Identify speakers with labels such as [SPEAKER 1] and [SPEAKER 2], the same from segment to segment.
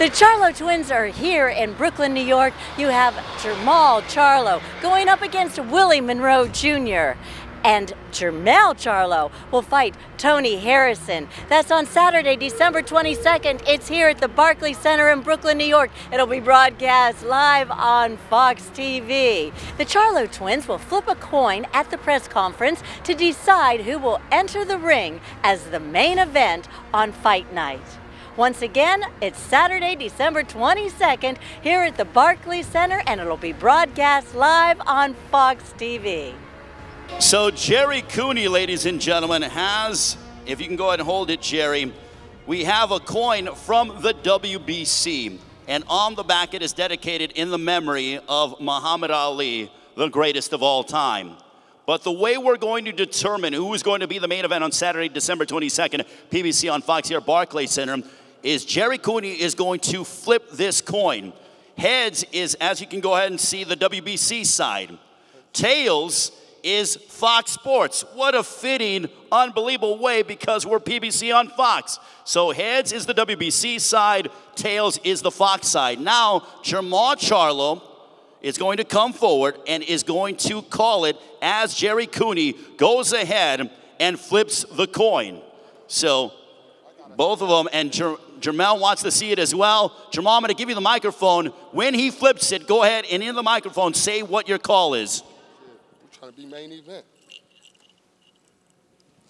[SPEAKER 1] The Charlo twins are here in Brooklyn, New York. You have Jermall Charlo going up against Willie Monroe Jr. And Jermell Charlo will fight Tony Harrison. That's on Saturday, December 22nd. It's here at the Barclays Center in Brooklyn, New York. It'll be broadcast live on Fox TV. The Charlo twins will flip a coin at the press conference to decide who will enter the ring as the main event on fight night. Once again, it's Saturday, December 22nd here at the Barclays Center, and it'll be broadcast live on Fox TV.
[SPEAKER 2] So Jerry Cooney, ladies and gentlemen, has, if you can go ahead and hold it, Jerry, we have a coin from the WBC, and on the back it is dedicated in the memory of Muhammad Ali, the greatest of all time. But the way we're going to determine who is going to be the main event on Saturday, December 22nd, PBC on Fox here at Barclays Center, is Jerry Cooney is going to flip this coin. Heads is, as you can go ahead and see, the WBC side. Tails is Fox Sports. What a fitting, unbelievable way, because we're PBC on Fox. So heads is the WBC side, tails is the Fox side. Now, Jermall Charlo is going to come forward and is going to call it as Jerry Cooney goes ahead and flips the coin. So both of them, and Jermell wants to see it as well. Jermall, I'm going to give you the microphone. When he flips it, go ahead and in the microphone say what your call is.
[SPEAKER 3] We're trying to be main event.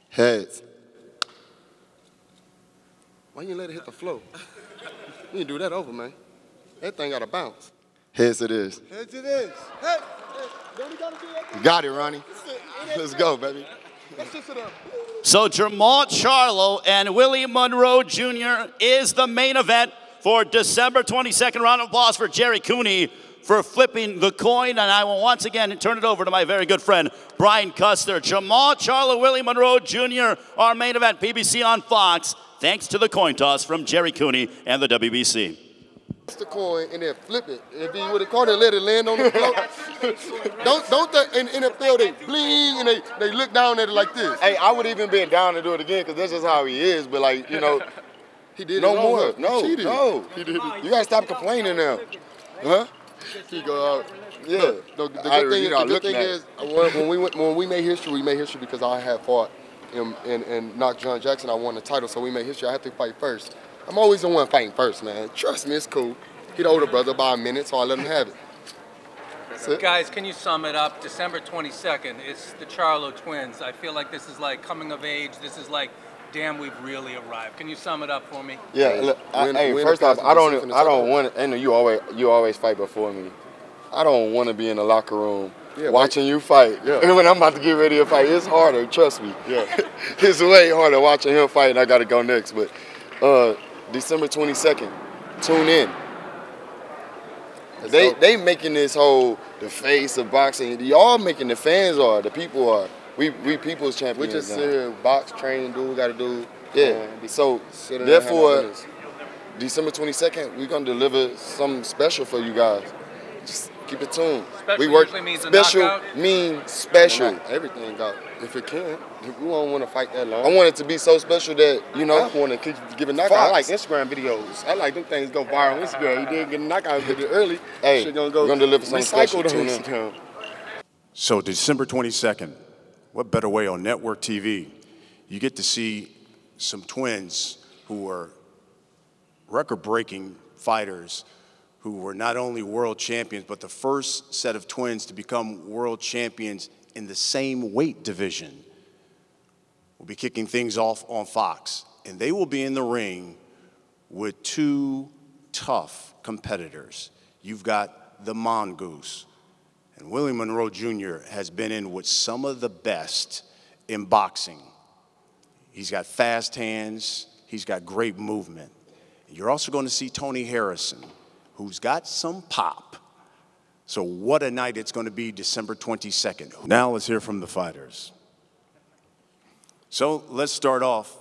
[SPEAKER 3] Heads. Why you let it hit the floor? You can do that over, man. That thing got to bounce. Heads it is. Heads it is. Heads. Don't you gotta do that? Got it, Ronnie. Let's go, baby. Let's just sit up.
[SPEAKER 2] So Jermall Charlo and Willie Monroe Jr. is the main event for December 22nd. Round of applause for Jerry Cooney for flipping the coin. And I will once again turn it over to my very good friend, Brian Custer. Jermall Charlo, Willie Monroe Jr., our main event, PBC on Fox, thanks to the coin toss from Jerry Cooney and the WBC.
[SPEAKER 3] The coin and then flip it. If you would have caught it, let it land on the floor. don't in the NFL they bling and they look down at it like this.
[SPEAKER 4] Hey, I would even been down to do it again because that's just how he is. But like, you know,
[SPEAKER 3] he did
[SPEAKER 4] no
[SPEAKER 3] it
[SPEAKER 4] more. No,
[SPEAKER 3] he
[SPEAKER 4] no.
[SPEAKER 3] He did it.
[SPEAKER 4] You gotta stop complaining now. Huh?
[SPEAKER 3] He go out.
[SPEAKER 4] Yeah.
[SPEAKER 3] The good thing is when we made history, we made history because I had fought and knocked John Jackson. I won the title, so we made history. I had to fight first. I'm always the one fighting first, man. Trust me, it's cool. He the older brother by a minute, so I let him have it.
[SPEAKER 5] Guys, can you sum it up? December 22nd, it's the Charlo twins. I feel like this is like coming of age. This is like, damn, we've really arrived. Can you sum it up for me?
[SPEAKER 4] Yeah, look, first off, I don't want to, and you always fight before me. I don't want to be in the locker room watching you fight. Yeah. When I'm about to get ready to fight, it's harder, trust me. Yeah. It's way harder watching him fight, and I got to go next. But December 22nd, tune in. They making this whole the face of boxing. Y'all making the fans are, the people are. We people's champions.
[SPEAKER 3] We just sit here, box, train, do what we got to do.
[SPEAKER 4] Yeah. So therefore, December 22nd, we're gonna deliver something special for you guys. Just keep it tuned.
[SPEAKER 5] Special
[SPEAKER 4] we work
[SPEAKER 5] usually means
[SPEAKER 4] special
[SPEAKER 5] a knockout?
[SPEAKER 4] means special.
[SPEAKER 3] Everything out. If it can, we don't want to fight that long.
[SPEAKER 4] I want it to be so special that, you know,
[SPEAKER 3] I want to keep giving knockouts. I like Instagram videos. I like them things go viral on Instagram. You did get a knockout video early.
[SPEAKER 4] Hey, we're gonna deliver something special. Tune in.
[SPEAKER 6] So December 22nd, what better way on network TV? You get to see some twins who are record-breaking fighters who were not only world champions, but the first set of twins to become world champions in the same weight division. We'll be kicking things off on Fox, and they will be in the ring with two tough competitors. You've got the Mongoose, and Willie Monroe Jr. has been in with some of the best in boxing. He's got fast hands, he's got great movement. You're also going to see Tony Harrison, who's got some pop. So what a night it's going to be, December 22nd. Now let's hear from the fighters. So let's start off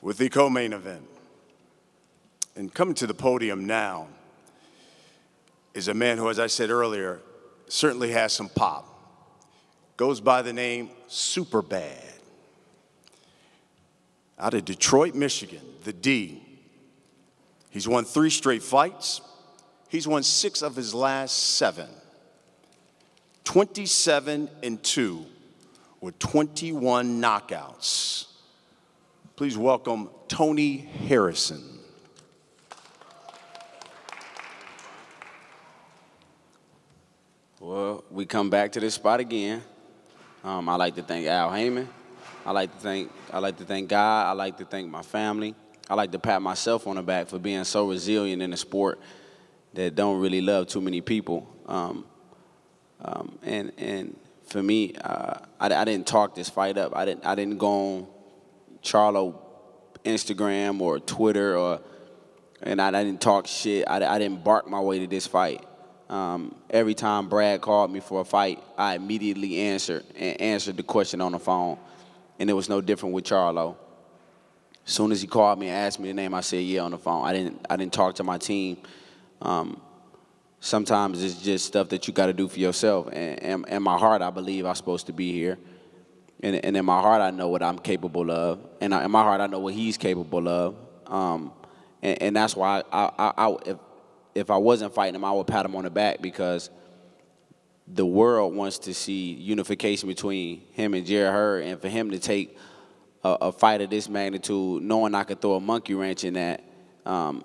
[SPEAKER 6] with the co-main event. And coming to the podium now is a man who, as I said earlier, certainly has some pop. Goes by the name Superbad. Out of Detroit, Michigan, the D, He's won 3 straight fights. He's won 6 of his last 7. 27-2 with 21 knockouts. Please welcome Tony Harrison.
[SPEAKER 7] Well, we come back to this spot again. I like to thank Al Heyman. I like to thank God. I like to thank my family. I like to pat myself on the back for being so resilient in a sport that don't really love too many people. And for me, I didn't talk this fight up. I didn't go on Charlo Instagram or Twitter and I didn't talk shit. I didn't bark my way to this fight. Every time Brad called me for a fight, I immediately answered the question on the phone, and it was no different with Charlo. As soon as he called me and asked me the name, I said yeah on the phone. I didn't talk to my team. Sometimes it's just stuff that you got to do for yourself. And in my heart, I believe I'm supposed to be here. And in my heart, I know what I'm capable of. And in my heart, I know what he's capable of. And that's why if I wasn't fighting him, I would pat him on the back, because the world wants to see unification between him and Jerry Hurd. And for him to take a fight of this magnitude, knowing I could throw a monkey wrench in that,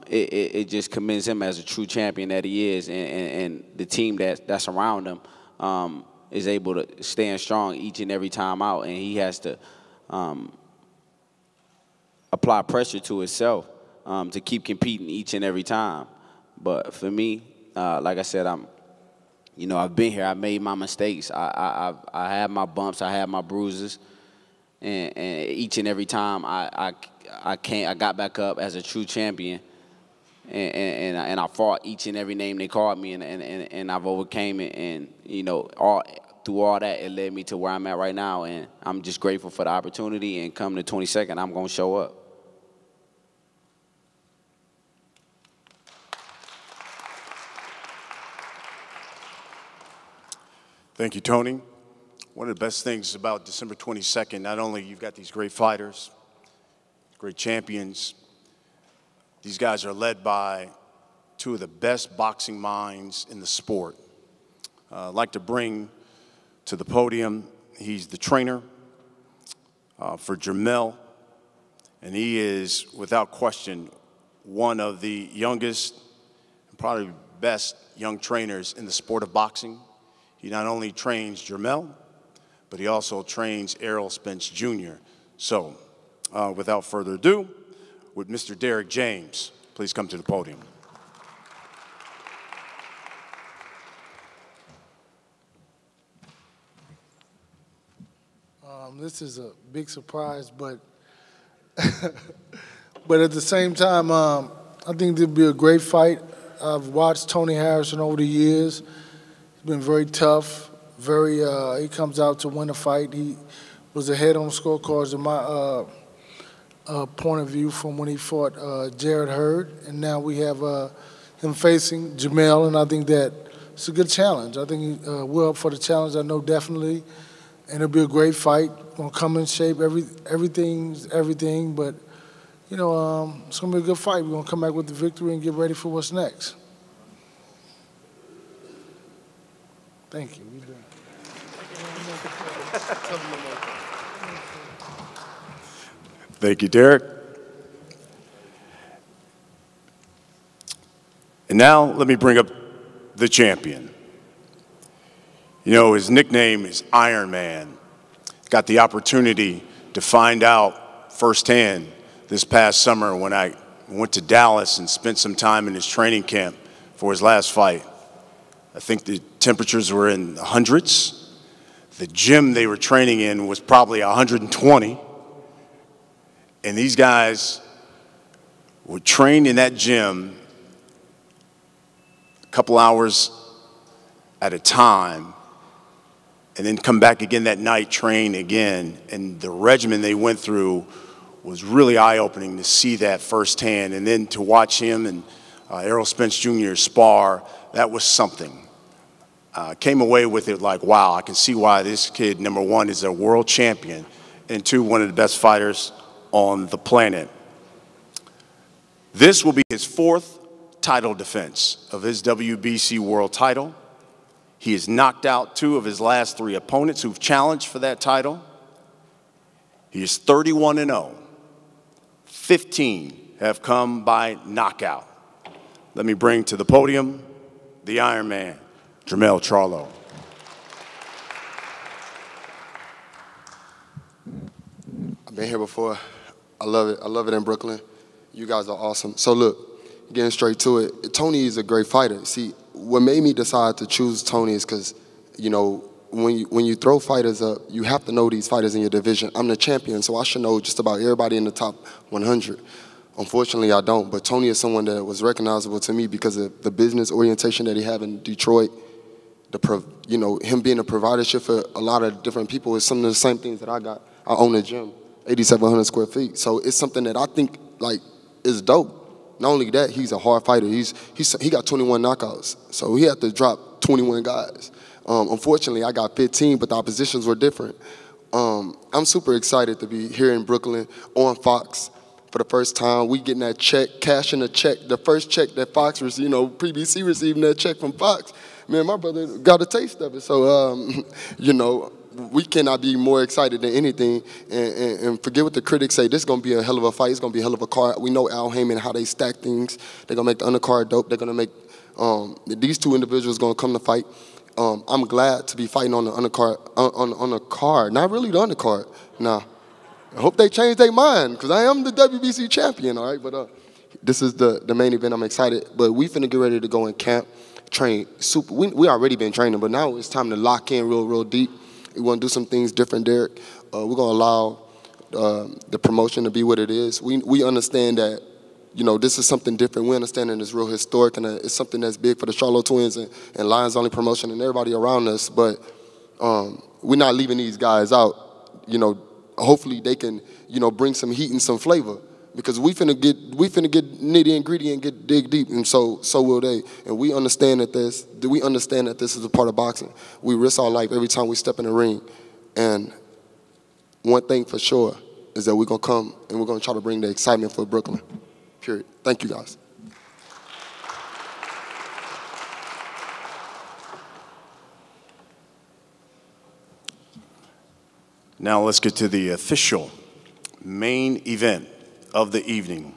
[SPEAKER 7] it just commends him as a true champion that he is, and the team that's around him is able to stand strong each and every time out, and he has to apply pressure to himself to keep competing each and every time. But for me, like I said, I've been here. I made my mistakes. I had my bumps. I had my bruises, and each and every time I got back up as a true champion, and I fought each and every name they called me, and I've overcame it, and through all that, it led me to where I'm at right now, and I'm just grateful for the opportunity. And come the 22nd, I'm gonna show up.
[SPEAKER 6] Thank you, Tony. One of the best things about December 22nd, not only you've got these great fighters, great champions, these guys are led by 2 of the best boxing minds in the sport. I'd like to bring to the podium, he's the trainer for Jermell, and he is, without question, one of the youngest and probably best young trainers in the sport of boxing. He not only trains Jermell, but he also trains Errol Spence Jr. So, without further ado, would Mr. Derek James please come to the podium.
[SPEAKER 8] This is a big surprise, but but at the same time, I think there'll be a great fight. I've watched Tony Harrison over the years. He's been very tough. He comes out to win a fight. He was ahead on the scorecards in my point of view from when he fought Jared Hurd, and now we have him facing Jamaal, and I think that it's a good challenge. I think we're up for the challenge. I know definitely, and it'll be a great fight. Gonna come in shape. Everything's everything, but it's gonna be a good fight. We're gonna come back with the victory and get ready for what's next. Thank you.
[SPEAKER 6] Thank you, Derek. And now let me bring up the champion. His nickname is Iron Man. Got the opportunity to find out firsthand this past summer when I went to Dallas and spent some time in his training camp for his last fight. I think the temperatures were in the hundreds. The gym they were training in was probably 120. And these guys would train in that gym a couple hours at a time, and then come back again that night, train again. And the regimen they went through was really eye-opening to see that firsthand. And then to watch him and Errol Spence Jr. spar, that was something. Came away with it like, wow, I can see why this kid, number 1, is a world champion, and 2, one of the best fighters on the planet. This will be his 4th title defense of his WBC world title. He has knocked out 2 of his last 3 opponents who've challenged for that title. He is 31-0. 15 have come by knockout. Let me bring to the podium the Iron Man, Jermell Charlo.
[SPEAKER 3] I've been here before. I love it. I love it in Brooklyn. You guys are awesome. So look, getting straight to it, Tony is a great fighter. See, what made me decide to choose Tony is because, you know, when you throw fighters up, you have to know these fighters in your division. I'm the champion, so I should know just about everybody in the top 100. Unfortunately, I don't. But Tony is someone that was recognizable to me because of the business orientation that he had in Detroit. You know, him being a providership for a lot of different people is some of the same things that I got. I own a gym, 8,700 square feet. So it's something that I think like is dope. Not only that, he's a hard fighter. He got 21 knockouts, so he had to drop 21 guys. Unfortunately, I got 15, but the oppositions were different. I'm super excited to be here in Brooklyn on Fox for the first time. We getting that check, cashing the check, the first check that Fox was, you know, PBC receiving that check from Fox. Man, my brother got a taste of it. So, you know, we cannot be more excited than anything. And forget what the critics say. This is going to be a hell of a fight. It's going to be a hell of a card. We know Al Heyman, how they stack things. They're going to make the undercard dope. They're going to make these 2 individuals going to come to fight. I'm glad to be fighting on the undercard, on the card. Not really the undercard. Nah. I hope they change their mind because I am the WBC champion, all right? But this is the main event. I'm excited. But we finna get ready to go in camp, train. We already been training, but now it's time to lock in real deep. We want to do some things different, Derek. We're going to allow the promotion to be what it is. We understand that, you know, this is something different. We understand that it's real historic and it's something that's big for the Charlo twins and Lions Only promotion and everybody around us. But we're not leaving these guys out. You know, hopefully they can, you know, bring some heat and some flavor because we finna get nitty and gritty and dig deep, and so will they. And we understand that this is a part of boxing. We risk our life every time we step in the ring. And one thing for sure is that we're gonna come and we're gonna try to bring the excitement for Brooklyn. Period. Thank you, guys.
[SPEAKER 6] Now let's get to the official main event of the evening.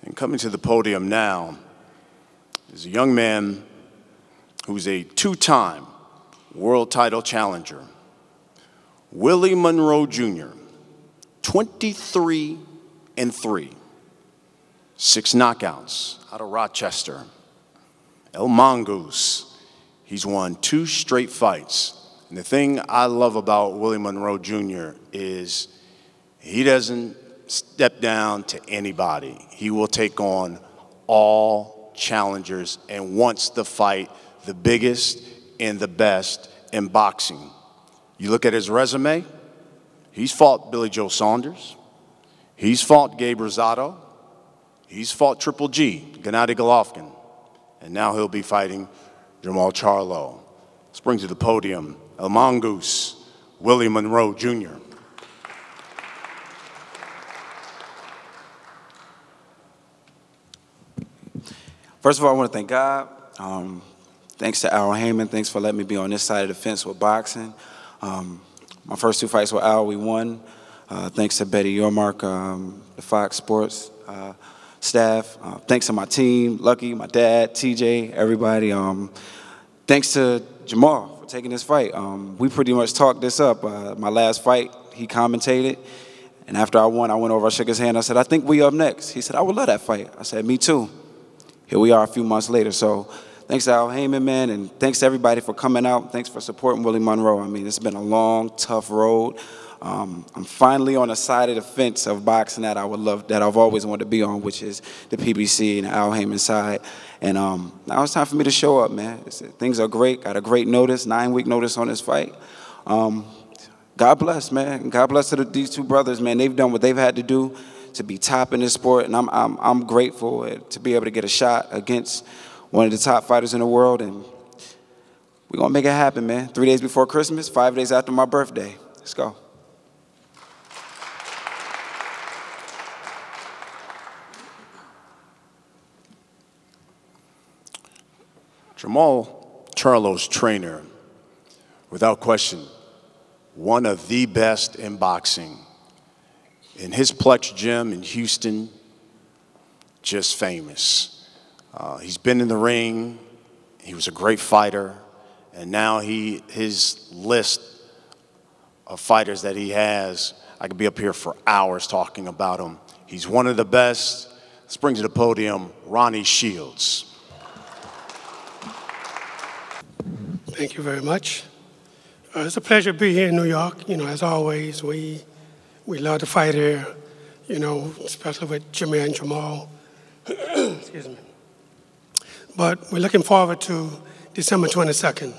[SPEAKER 6] And coming to the podium now is a young man who's a 2-time world title challenger, Willie Monroe Jr., 23-3. 6 knockouts out of Rochester. El Mongoose, he's won 2 straight fights. And the thing I love about Willie Monroe Jr. is he doesn't step down to anybody. He will take on all challengers and wants to fight the biggest and the best in boxing. You look at his resume, he's fought Billy Joe Saunders, he's fought Gabe Rosado, he's fought Triple G, Gennady Golovkin, and now he'll be fighting Jermall Charlo. Let's bring to the podium El Mongoose, Willie Monroe Jr.
[SPEAKER 7] First of all, I want to thank God. Thanks to Al Heyman. Thanks for letting me be on this side of the fence with boxing. My first 2 fights with Al, we won. Thanks to Betty Yormark, the Fox Sports staff. Thanks to my team, Lucky, my dad, TJ, everybody. Thanks to Jamaal for taking this fight. We pretty much talked this up. My last fight, he commentated. And after I won, I went over, I shook his hand. I said, I think we up next. He said, I would love that fight. I said, me too. Here we are a few months later. So thanks to Al Heyman, man, and thanks to everybody for coming out. Thanks for supporting Willie Monroe. I mean, it's been a long, tough road. I'm finally on a side of the fence of boxing that I would love, that I've always wanted to be on, which is the PBC and the Al Heyman side. And now it's time for me to show up, man. Things are great. Got a great notice, 9-week notice on this fight. God bless, man. God bless to these 2 brothers, man. They've done what they've had to do to be top in this sport, and I'm grateful to be able to get a shot against one of the top fighters in the world, and we're gonna make it happen, man. 3 days before Christmas, 5 days after my birthday. Let's go.
[SPEAKER 6] Jermall Charlo's trainer, without question, one of the best in boxing. In his Plex gym in Houston, just famous. He's been in the ring, he was a great fighter, and now his list of fighters that he has, I could be up here for hours talking about him. He's one of the best. Let's bring to the podium Ronnie Shields.
[SPEAKER 9] Thank you very much. It's a pleasure to be here in New York. You know, as always, we love to fight here, you know, especially with Jimmy and Jamaal. Excuse me. But we're looking forward to December 22nd.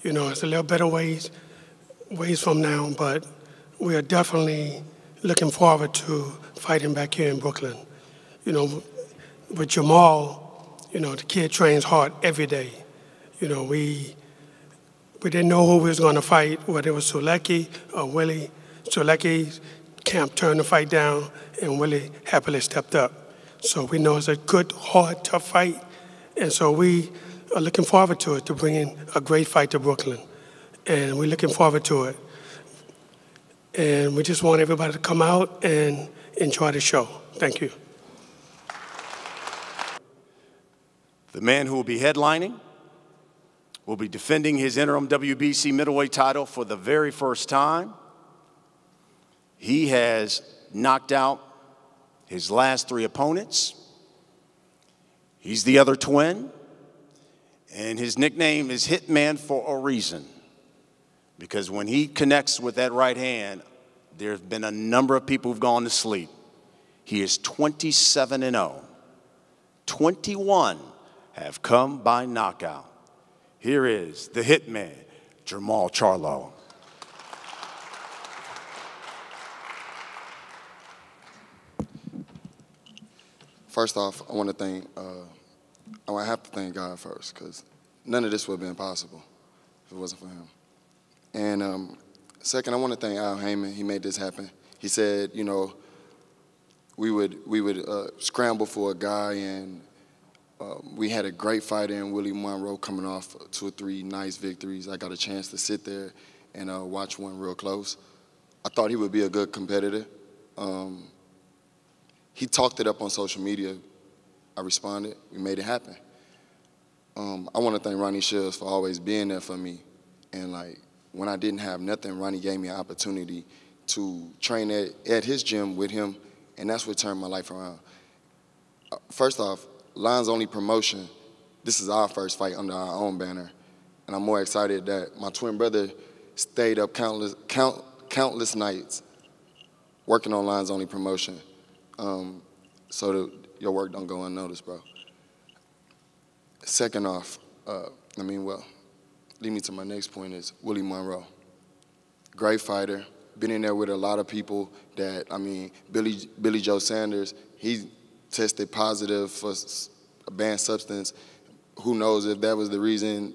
[SPEAKER 9] You know, it's a little better ways from now, but we are definitely looking forward to fighting back here in Brooklyn. You know, with Jamaal, you know, the kid trains hard every day. You know, we didn't know who we was going to fight, whether it was Sulecki or Willie. Sulecki's camp turned the fight down, and Willie happily stepped up. So we know it's a good, hard, tough fight, and so we are looking forward to it, to bringing a great fight to Brooklyn. And we're looking forward to it. And we just want everybody to come out and enjoy the show. Thank you.
[SPEAKER 6] The man who will be headlining will be defending his interim WBC middleweight title for the very first time. He has knocked out his last 3 opponents. He's the other twin, and his nickname is Hitman for a reason, because when he connects with that right hand, there have been a number of people who've gone to sleep. He is 27-0. 21 have come by knockout. Here is the Hitman, Jermall Charlo.
[SPEAKER 4] First off, I want to have to thank God first, because none of this would have been possible if it wasn't for him. And second, I want to thank Al Heyman. He made this happen. He said, you know, we would scramble for a guy, and we had a great fighter in Willie Monroe coming off 2 or 3 nice victories. I got a chance to sit there and watch one real close. I thought he would be a good competitor. He talked it up on social media. I responded. We made it happen. I want to thank Ronnie Shields for always being there for me. And, like, when I didn't have nothing, Ronnie gave me an opportunity to train at his gym with him, and that's what turned my life around. First off, Lions Only Promotion, this is our first fight under our own banner, and I'm more excited that my twin brother stayed up countless nights working on Lions Only Promotion, so that your work don't go unnoticed, bro. Second off, lead me to my next point is Willie Monroe. Great fighter, been in there with a lot of people that, Billy Joe Sanders, he tested positive for a banned substance. Who knows if that was the reason,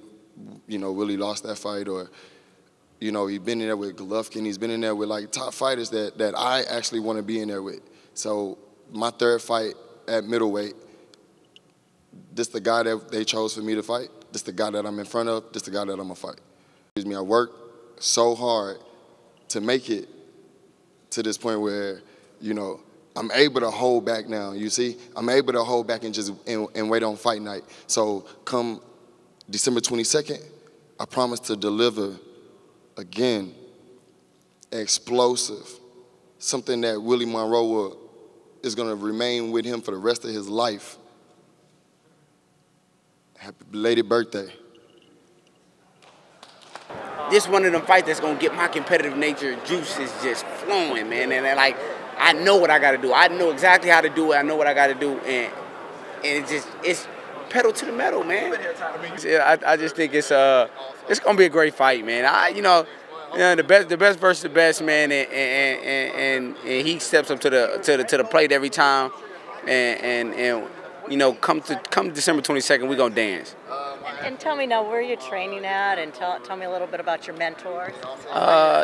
[SPEAKER 4] you know, Willie lost that fight, or, you know, he's been in there with Golovkin. He's been in there with, like, top fighters that I actually want to be in there with. So my 3rd fight at middleweight, this the guy that they chose for me to fight. This the guy that I'm in front of. This the guy that I'm going to fight. I worked so hard to make it to this point where, you know, I'm able to hold back now, you see? I'm able to hold back and wait on fight night. So come December 22nd, I promise to deliver, again, explosive, something that Willie Monroe is going to remain with him for the rest of his life. Happy belated birthday.
[SPEAKER 7] This one of them fights that's going to get my competitive nature juices just flowing, man. And like, I know what I got to do. I know exactly how to do it. I know what I got to do. And it's pedal to the metal, man. I just think it's going to be a great fight, man. The best versus the best, man. And he steps up to the plate every time. And you know, come December 22nd, we're going to dance.
[SPEAKER 1] And tell me now, where are you training at? And tell me a little bit about your mentors.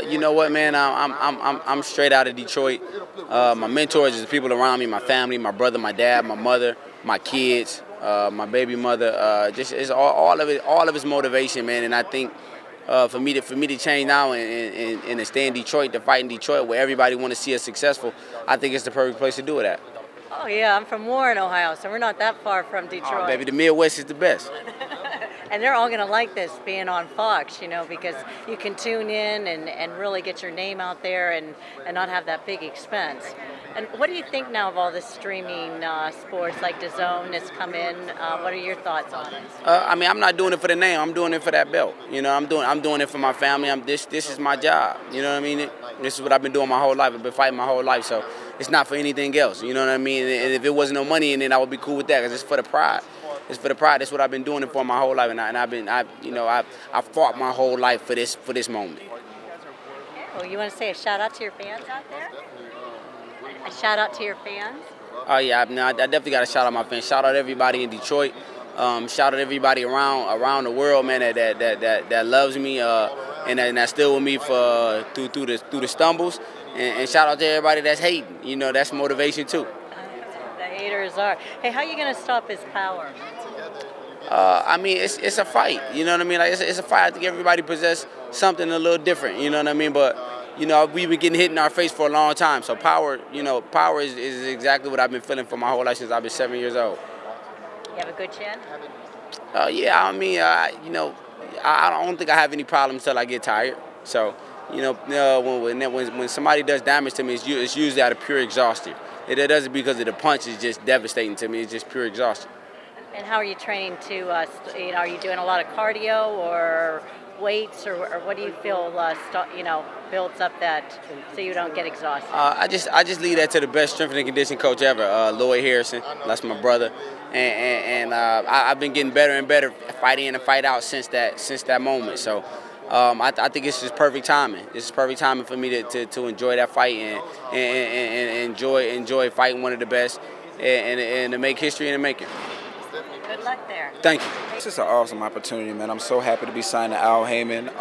[SPEAKER 7] You know what, man? I'm straight out of Detroit. My mentors is the people around me, my family, my brother, my dad, my mother, my kids. my baby mother, just it's all of his motivation, man. And I think for me to change now and to stay in Detroit, to fight in Detroit, where everybody want to see us successful, I think it's the perfect place to do it at.
[SPEAKER 1] Oh yeah, I'm from Warren, Ohio, so we're not that far from Detroit.
[SPEAKER 7] Oh, baby, the Midwest is the best.
[SPEAKER 1] And they're all going to like this being on Fox, you know, because you can tune in and really get your name out there and not have that big expense. And what do you think now of all this streaming sports like DAZN has come in? What are your thoughts on it?
[SPEAKER 7] I mean, I'm not doing it for the name. I'm doing it for that belt. You know, I'm doing it for my family. This is my job. You know what I mean? This is what I've been doing my whole life. I've been fighting my whole life, so it's not for anything else. You know what I mean? And if it wasn't no money in it, I would be cool with that because it's for the pride. It's for the pride. That's what I've been doing it for my whole life, and I've fought my whole life for this moment.
[SPEAKER 1] Well, you want to say a shout out to your fans out there? A shout out to your fans?
[SPEAKER 7] Oh yeah, I definitely got to shout out my fans. Shout out everybody in Detroit. Shout out everybody around the world, man. That loves me and that's still with me for through the stumbles. And shout out to everybody that's hating. You know, that's motivation too.
[SPEAKER 1] The haters are. Hey, how are you going to stop his power?
[SPEAKER 7] I mean, it's a fight. You know what I mean? Like it's a fight. I think everybody possess something a little different. You know what I mean? But you know, we've been getting hit in our face for a long time. So power, you know, power is exactly what I've been feeling for my whole life since I've been 7 years old.
[SPEAKER 1] You have a good chin?
[SPEAKER 7] Yeah, I mean, you know, I don't think I have any problems until I get tired. So, you know, when somebody does damage to me, it's usually out of pure exhaustion. It doesn't because of the punch. It's just devastating to me. It's just pure exhaustion.
[SPEAKER 1] And how are you training to, you know, are you doing a lot of cardio or weights, or what do you feel, you know, builds up that so you don't get exhausted? I
[SPEAKER 7] just leave that to the best strength and conditioning coach ever, Lloyd Harrison. That's my brother, and I've been getting better and better, fight in and fight out since that moment. So I think it's just perfect timing. This is perfect timing for me to enjoy that fight and enjoy fighting one of the best and to make history in the making.
[SPEAKER 1] Good luck there.
[SPEAKER 7] Thank you.
[SPEAKER 10] It's just an awesome opportunity, man. I'm so happy to be signed to Al Heyman.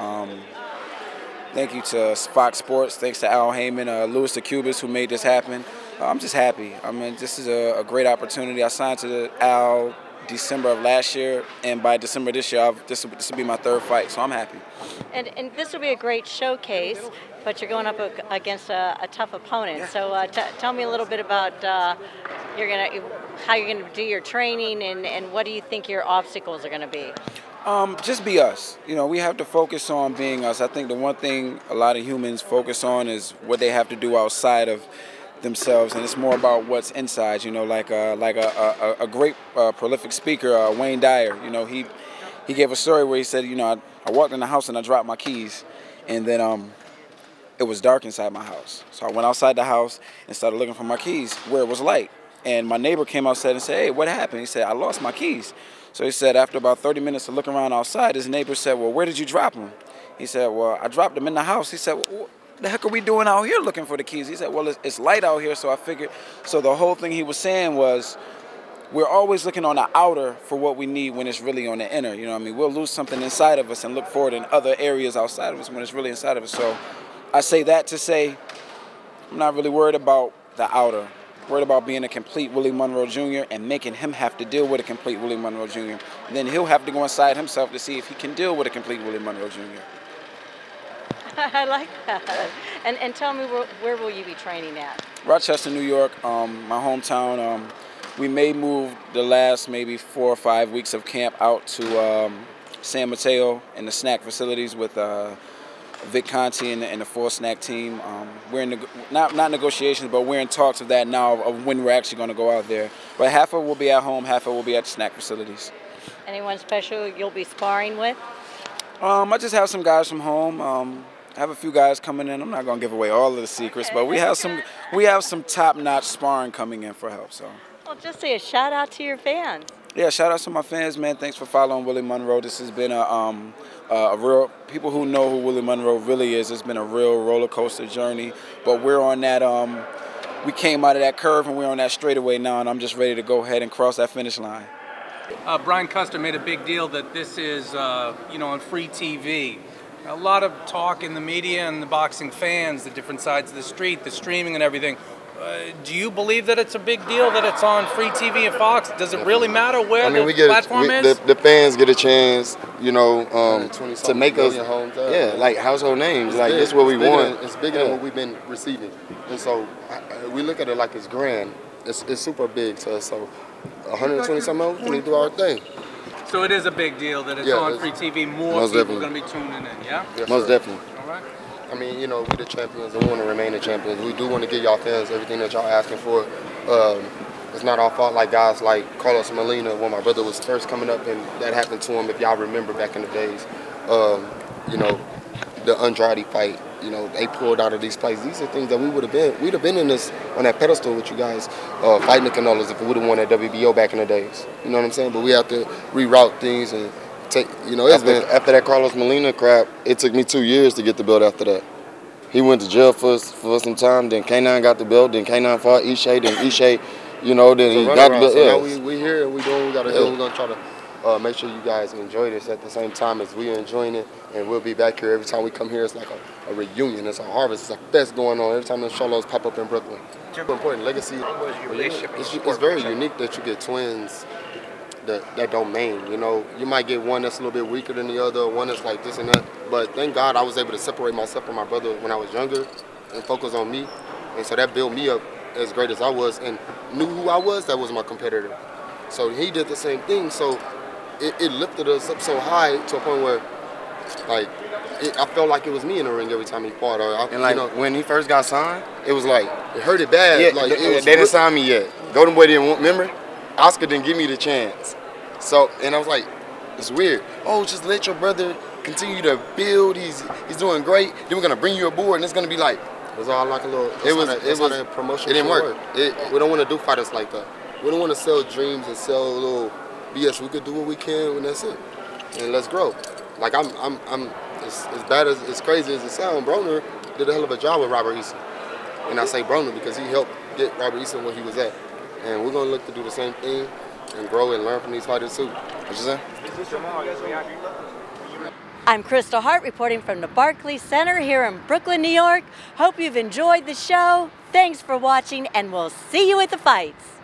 [SPEAKER 10] Thank you to Fox Sports. Thanks to Al Heyman, Louis DeCubas, who made this happen. I'm just happy. I mean, this is a great opportunity. I signed to Al December of last year, and by December this year, this will be my third fight, so I'm happy.
[SPEAKER 1] And this will be a great showcase, but you're going up against a tough opponent. Yeah. So tell me a little bit about how you're going to do your training, and what do you think your obstacles are going to be?
[SPEAKER 10] Just be us. You know, we have to focus on being us. I think the one thing a lot of humans focus on is what they have to do outside of themselves, and it's more about what's inside. You know, like a great prolific speaker, Wayne Dyer. You know, he gave a story where he said, you know, I walked in the house and I dropped my keys, and then it was dark inside my house. So I went outside the house and started looking for my keys where it was light. And my neighbor came outside and said, hey, what happened? He said, I lost my keys. So he said, after about 30 minutes of looking around outside, his neighbor said, well, where did you drop them? He said, well, I dropped them in the house. He said, well, what the heck are we doing out here looking for the keys? He said, well, it's light out here, so I figured. So the whole thing he was saying was, we're always looking on the outer for what we need when it's really on the inner. You know what I mean? We'll lose something inside of us and look for it in other areas outside of us when it's really inside of us. So I say that to say I'm not really worried about the outer. I'm worried about being a complete Willie Monroe Jr. and making him have to deal with a complete Willie Monroe Jr. And then he'll have to go inside himself to see if he can deal with a complete Willie Monroe Jr.
[SPEAKER 1] I like that. And tell me, where will you be training at?
[SPEAKER 10] Rochester, New York, my hometown. We may move the last maybe 4 or 5 weeks of camp out to San Mateo in the snack facilities with Vic Conti and the full snack team. We're in not negotiations, but we're in talks of that now of when we're actually going to go out there. But half of it will be at home, half of it will be at the snack facilities. Anyone special you'll be sparring with? I just have some guys from home. I have a few guys coming in. I'm not going to give away all of the secrets, but we have some top-notch sparring coming in for help. So. Well, just say a shout out to your fans. Yeah, shout out to my fans, man. Thanks for following Willie Monroe. This has been a real, people who know who Willie Monroe really is, it's been a real roller coaster journey. But we're on that, we came out of that curve and we're on that straightaway now, and I'm just ready to go ahead and cross that finish line.
[SPEAKER 5] Brian Custer made a big deal that this is, you know, on free TV. A lot of talk in the media and the boxing fans, the different sides of the street, the streaming and everything. Do you believe that it's a big deal that it's on free TV and Fox? Does it really matter where the platform is?
[SPEAKER 4] The fans get a chance, you know, to make us, like household names. Like this is what we want.
[SPEAKER 3] It's bigger than what we've been receiving, and so we look at it like it's grand. It's super big to us. So 120 something else, we need to do our thing.
[SPEAKER 5] So it is a big deal that it's on free TV. More people are going to be tuning in. Yeah.
[SPEAKER 4] Most definitely.
[SPEAKER 5] All right.
[SPEAKER 3] I mean, you know, we're the champions and we want to remain the champions. We do want to give y'all fans everything that y'all asking for. It's not our fault, like guys like Carlos Molina, when my brother was first coming up and that happened to him, if y'all remember back in the days. You know, the Andrade fight, you know, they pulled out of these places. These are things that we'd have been in this, on that pedestal with you guys, fighting the Canolas if we would have won that WBO back in the days. You know what I'm saying? But we have to reroute things and take, you know,
[SPEAKER 4] after that Carlos Molina crap, it took me 2 years to get the belt after that. He went to jail for some time, then K9 got the belt, then K9 fought Ishe, then Ishe, you know, then he got the belt.
[SPEAKER 3] So now we here, we doing what we got to do. We're going to try to make sure you guys enjoy this at the same time as we are enjoying it, and we'll be back here every time we come here. It's like a reunion. It's a harvest. It's a fest going on every time the Charlos pop up in Brooklyn. Important legacy. It's very unique that you get twins that domain. You know, you might get one that's a little bit weaker than the other, one that's like this and that. But thank God I was able to separate myself from my brother when I was younger and focus on me. And so that built me up as great as I was and knew who I was. That was my competitor. So he did the same thing. So it lifted us up so high to a point where, like, I felt like it was me in the ring every time he fought.
[SPEAKER 4] And like, you know, when he first got signed, it was like,
[SPEAKER 3] it hurt it bad.
[SPEAKER 4] Yeah, like, they didn't sign me yet. Golden Boy didn't want, remember? Oscar didn't give me the chance. So, and I was like, it's weird. Oh, just let your brother continue to build. He's doing great. Then we're gonna bring you aboard, and it's gonna be like,
[SPEAKER 3] it was all like a little.
[SPEAKER 4] It was
[SPEAKER 3] a promotion.
[SPEAKER 4] It didn't work.
[SPEAKER 3] We don't want to do fighters like that. We don't want to sell dreams and sell a little BS. We could do what we can, and that's it. And let's grow. Like as bad as crazy as it sounds, Broner did a hell of a job with Robert Eason. And I say Broner because he helped get Robert Eason where he was at. And we're gonna look to do the same thing and grow and learn from these fighters too. What you say?
[SPEAKER 1] I'm Kristal Hart reporting from the Barclays Center here in Brooklyn, New York. Hope you've enjoyed the show. Thanks for watching, and we'll see you at the fights.